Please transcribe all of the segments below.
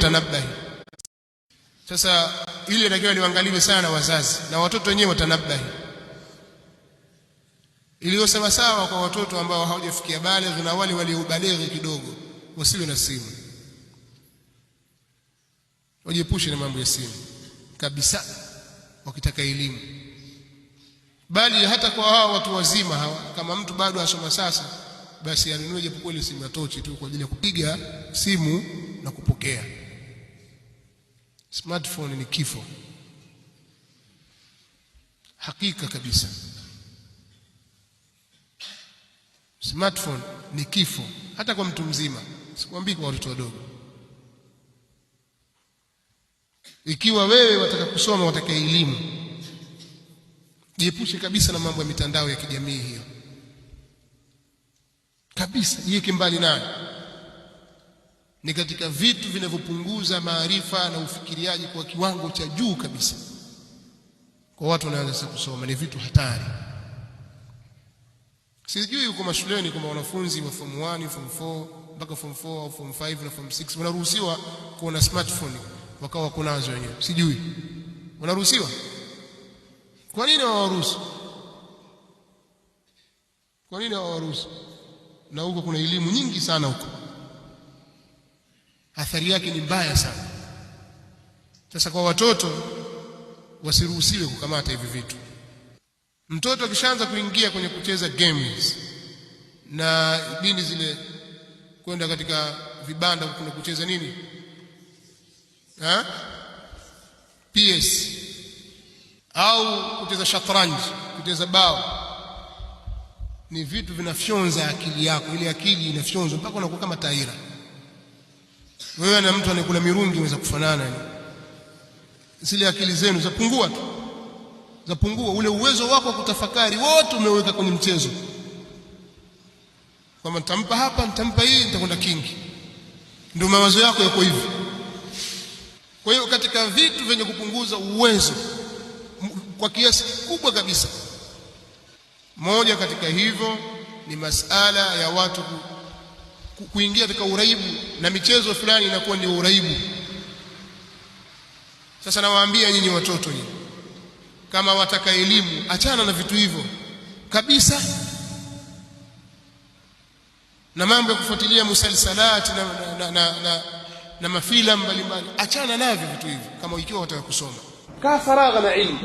watanabahi. Sasa ile inatakiwa liangaliwe sana wazazi na watoto wenyewe watanabahi. Iliyosema sawa kwa watoto ambao hawajafikia baligh na wale waliobalighi kidogo, wasiwe na simu, wajiepushe na mambo ya simu kabisa wakitaka elimu. Bali hata kwa hao watu wazima hawa, kama mtu bado asoma sasa, basi anunue japokuwa ile simu ya tochi tu kwa ajili ya kupiga simu na kupokea. Smartphone ni kifo, hakika kabisa. Smartphone ni kifo, hata kwa mtu mzima, sikwambii kwa watoto wadogo. Ikiwa wewe wataka kusoma, wataka elimu, jiepushe kabisa na mambo ya mitandao ya kijamii hiyo kabisa, jiweke mbali nayo. Ni katika vitu vinavyopunguza maarifa na ufikiriaji kwa kiwango cha juu kabisa kwa watu wanaanza kusoma. Ni vitu hatari. Sijui huko mashuleni kama wanafunzi wa form 1, form 4 mpaka form 4 au form 5 na form 6 wanaruhusiwa kuwa na smartphone wakawa kunazo wenyewe. Sijui wanaruhusiwa. Kwa nini hawaruhusu? Kwa nini hawaruhusu? Na huko kuna elimu nyingi sana huko, athari yake ni mbaya sana. Sasa kwa watoto wasiruhusiwe kukamata hivi vitu. Mtoto akishaanza kuingia kwenye kucheza games na dini zile, kwenda katika vibanda kuna kucheza nini, PS au kucheza shatranji, kucheza bao, ni vitu vinafyonza akili yako. Ile akili inafyonzwa mpaka unakuwa kama taira. Wewe na mtu anayekula mirungi unaweza kufanana, yani zile akili zenu zapungua tu, zapungua. Ule uwezo wako wa kutafakari wote umeweka kwenye mchezo, kwamba nitampa hapa, nitampa hii, nitakwenda kingi. Ndio mawazo yako yako hivi. Kwa hiyo katika vitu vyenye kupunguza uwezo kwa kiasi kikubwa kabisa, moja katika hivyo ni masala ya watu kuingia katika uraibu, na michezo fulani inakuwa ni uraibu. Sasa nawaambia nyinyi watoto, nyinyi kama wataka elimu, achana na vitu hivyo kabisa, na mambo ya kufuatilia musalsalati na mafilamu mbalimbali, achana navyo vitu hivyo kama ikiwa wataka kusoma. Kaa faragha na ilmu,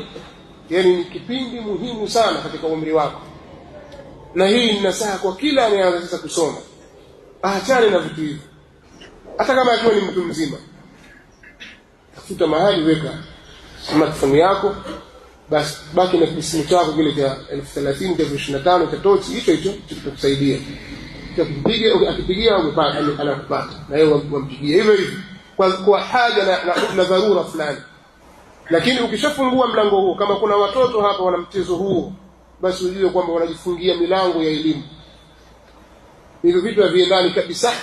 yani ni kipindi muhimu sana katika umri wako, na hii ni nasaha kwa kila anayeanza sasa kusoma. Achane na vitu hivyo, hata kama akiwa ni mtu mzima. Tafuta mahali, weka smartphone yako, basi baki na kisimu chako kile cha 30,000 cha 25 cha tochi, hicho kitakusaidia. Akipigia anakupata, na yeye wampigia hivyo hivyo kwa haja na dharura fulani. Lakini ukishafungua mlango huo, kama kuna watoto hapa wana mchezo huo, basi ujue kwamba wanajifungia milango ya elimu. Hivyo vitu haviendani kabisa.